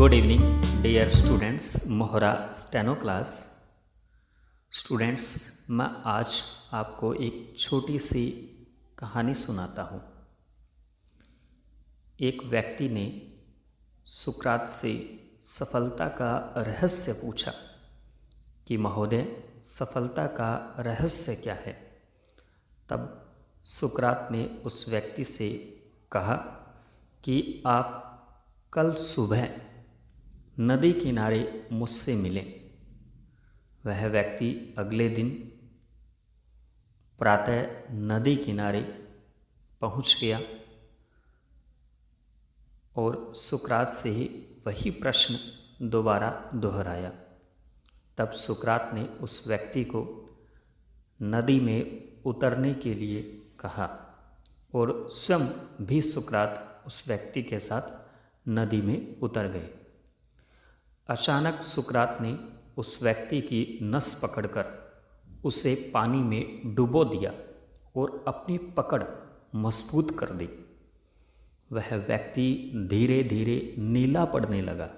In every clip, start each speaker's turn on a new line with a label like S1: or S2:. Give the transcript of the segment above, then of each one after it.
S1: Good evening dear students, मोहरा steno class. Students, मैं आज आपको एक छोटी सी कहानी सुनाता हूँ। एक व्यक्ति ने सुकरात से सफलता का रहस्य पूछा कि महोदय, सफलता का रहस्य क्या है। तब सुकरात ने उस व्यक्ति से कहा कि आप कल सुबह नदी किनारे मुझसे मिलें। वह व्यक्ति अगले दिन प्रातः नदी किनारे पहुंच गया और सुकरात से ही वही प्रश्न दोबारा दोहराया। तब सुकरात ने उस व्यक्ति को नदी में उतरने के लिए कहा और स्वयं भी सुकरात उस व्यक्ति के साथ नदी में उतर गए। अचानक सुकरात ने उस व्यक्ति की नस पकड़कर उसे पानी में डुबो दिया और अपनी पकड़ मजबूत कर दी। वह व्यक्ति धीरे धीरे नीला पड़ने लगा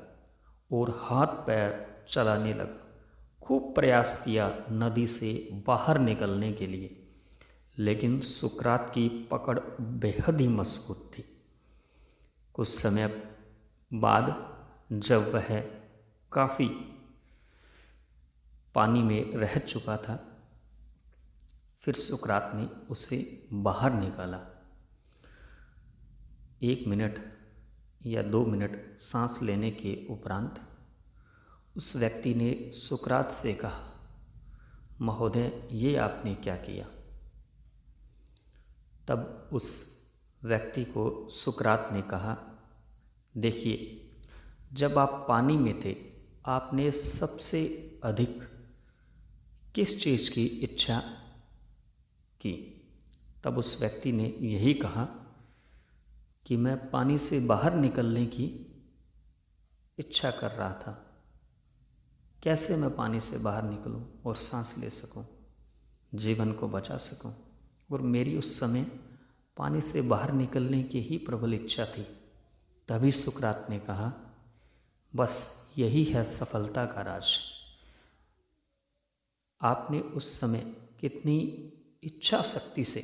S1: और हाथ पैर चलाने लगा। खूब प्रयास किया नदी से बाहर निकलने के लिए, लेकिन सुकरात की पकड़ बेहद ही मजबूत थी। कुछ समय बाद जब वह काफ़ी पानी में रह चुका था, फिर सुकरात ने उसे बाहर निकाला। 1 मिनट या 2 मिनट सांस लेने के उपरांत उस व्यक्ति ने सुकरात से कहा, महोदय, ये आपने क्या किया। तब उस व्यक्ति को सुकरात ने कहा, देखिए, जब आप पानी में थे, आपने सबसे अधिक किस चीज़ की इच्छा की। तब उस व्यक्ति ने यही कहा कि मैं पानी से बाहर निकलने की इच्छा कर रहा था। कैसे मैं पानी से बाहर निकलूं और सांस ले सकूं, जीवन को बचा सकूं। और मेरी उस समय पानी से बाहर निकलने की ही प्रबल इच्छा थी। तभी सुकरात ने कहा, बस यही है सफलता का राज। आपने उस समय कितनी इच्छा शक्ति से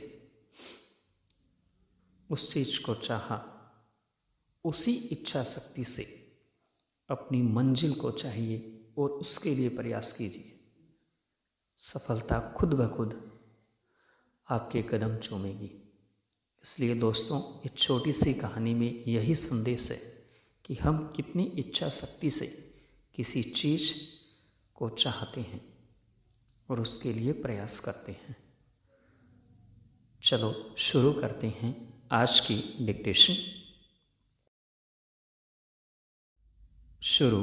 S1: उस चीज को चाहा, उसी इच्छा शक्ति से अपनी मंजिल को चाहिए और उसके लिए प्रयास कीजिए। सफलता खुद ब खुद आपके कदम चूमेगी। इसलिए दोस्तों, इस छोटी सी कहानी में यही संदेश है कि हम कितनी इच्छा शक्ति से किसी चीज़ को चाहते हैं और उसके लिए प्रयास करते हैं। चलो शुरू करते हैं आज की डिक्टेशन। शुरू।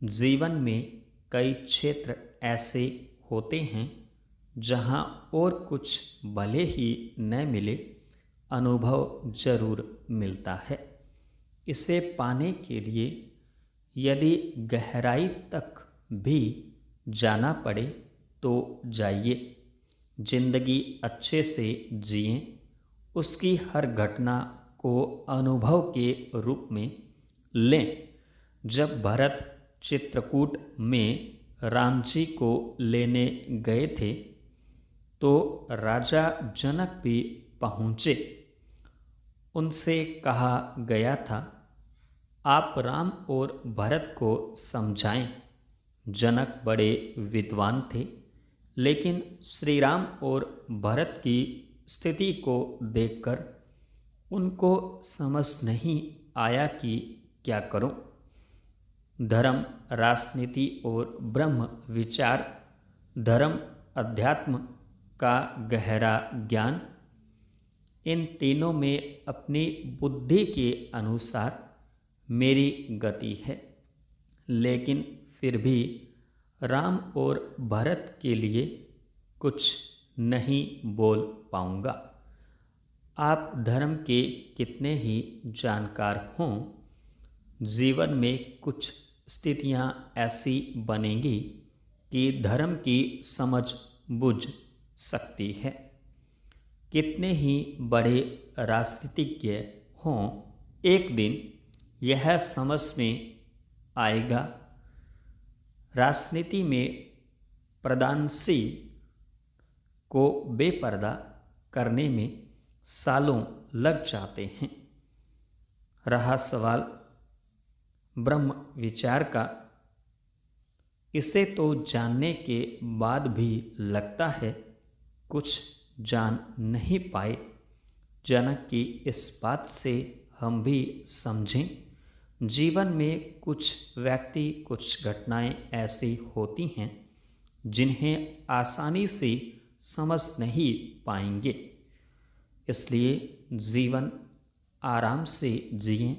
S1: जीवन में कई क्षेत्र ऐसे होते हैं जहां और कुछ भले ही न मिले, अनुभव जरूर मिलता है। इसे पाने के लिए यदि गहराई तक भी जाना पड़े तो जाइए। जिंदगी अच्छे से जिएं, उसकी हर घटना को अनुभव के रूप में लें। जब भरत चित्रकूट में राम जी को लेने गए थे तो राजा जनक भी पहुँचे। उनसे कहा गया था, आप राम और भरत को समझाएं। जनक बड़े विद्वान थे, लेकिन श्री राम और भरत की स्थिति को देखकर उनको समझ नहीं आया कि क्या करूं। धर्म, राजनीति और ब्रह्म विचार, धर्म, अध्यात्म का गहरा ज्ञान, इन तीनों में अपनी बुद्धि के अनुसार मेरी गति है, लेकिन फिर भी राम और भरत के लिए कुछ नहीं बोल पाऊंगा। आप धर्म के कितने ही जानकार हों, जीवन में कुछ स्थितियां ऐसी बनेंगी कि धर्म की समझ बुझ सकती है। कितने ही बड़े राजनीतिज्ञ हों, एक दिन यह समझ में आएगा, राजनीति में प्रधानसी को बेपर्दा करने में सालों लग जाते हैं। रहा सवाल ब्रह्म विचार का, इसे तो जानने के बाद भी लगता है कुछ जान नहीं पाए। जनक की इस बात से हम भी समझें, जीवन में कुछ व्यक्ति, कुछ घटनाएं ऐसी होती हैं जिन्हें आसानी से समझ नहीं पाएंगे। इसलिए जीवन आराम से जिएं,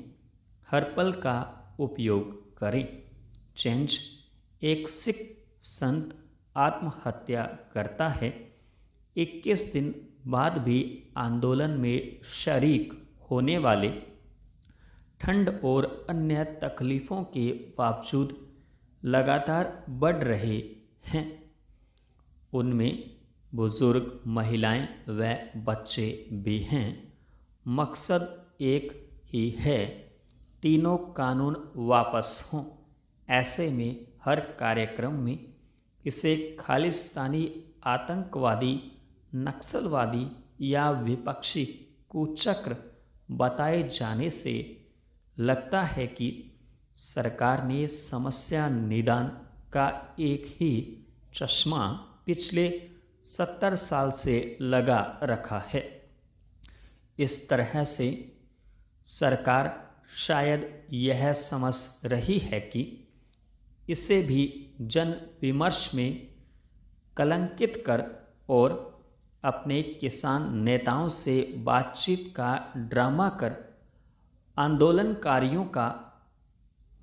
S1: हर पल का उपयोग करें। चेंज एक सिख संत आत्महत्या करता है। 21 दिन बाद भी आंदोलन में शरीक होने वाले, ठंड और अन्य तकलीफ़ों के बावजूद लगातार बढ़ रहे हैं। उनमें बुजुर्ग, महिलाएं व बच्चे भी हैं। मकसद एक ही है, तीनों कानून वापस हों। ऐसे में हर कार्यक्रम में इसे खालिस्तानी, आतंकवादी, नक्सलवादी या विपक्षी कुचक्र बताए जाने से लगता है कि सरकार ने समस्या निदान का एक ही चश्मा पिछले 70 साल से लगा रखा है। इस तरह से सरकार शायद यह समझ रही है कि इसे भी जन विमर्श में कलंकित कर और अपने किसान नेताओं से बातचीत का ड्रामा कर आंदोलनकारियों का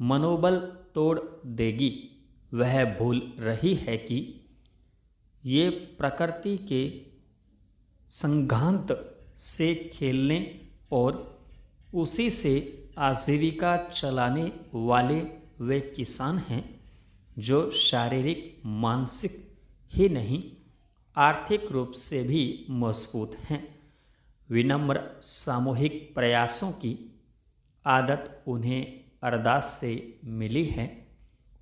S1: मनोबल तोड़ देगी। वह भूल रही है कि ये प्रकृति के संघात से खेलने और उसी से आजीविका चलाने वाले वे किसान हैं जो शारीरिक, मानसिक ही नहीं, आर्थिक रूप से भी मजबूत हैं। विनम्र सामूहिक प्रयासों की आदत उन्हें अरदास से मिली है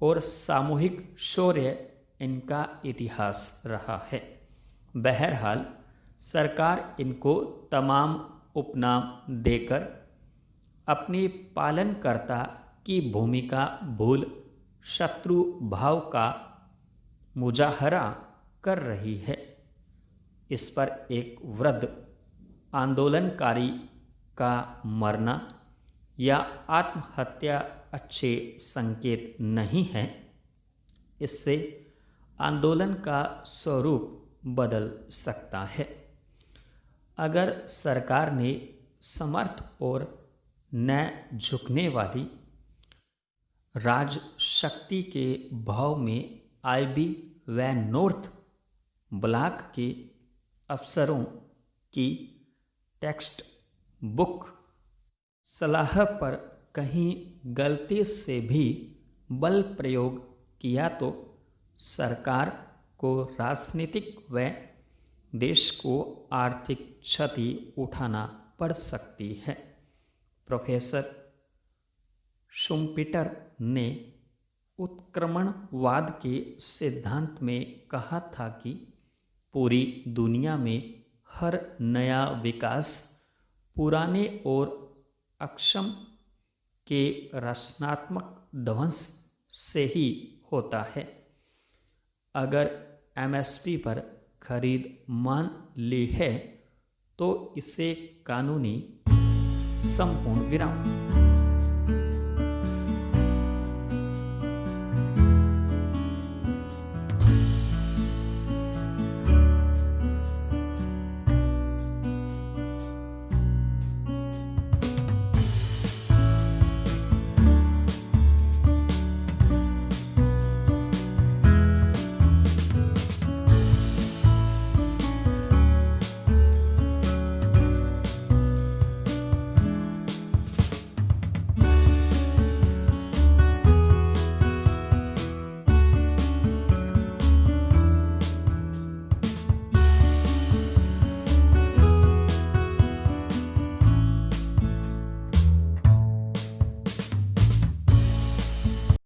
S1: और सामूहिक शौर्य इनका इतिहास रहा है। बहरहाल सरकार इनको तमाम उपनाम देकर अपनी पालनकर्ता की भूमिका भूल शत्रु भाव का मुजाहरा कर रही है। इस पर एक वृद्ध आंदोलनकारी का मरना या आत्महत्या अच्छे संकेत नहीं है। इससे आंदोलन का स्वरूप बदल सकता है। अगर सरकार ने समर्थ और न झुकने वाली राजशक्ति के भाव में आईबी व नॉर्थ ब्लॉक के अफसरों की टेक्स्ट बुक सलाह पर कहीं गलती से भी बल प्रयोग किया तो सरकार को राजनीतिक व देश को आर्थिक क्षति उठाना पड़ सकती है। प्रोफेसर शुम्पीटर ने उत्क्रमणवाद के सिद्धांत में कहा था कि पूरी दुनिया में हर नया विकास पुराने और अक्षम के रचनात्मक ध्वंस से ही होता है। अगर एमएसपी पर खरीद मान ली है तो इसे कानूनी संपूर्ण विराम।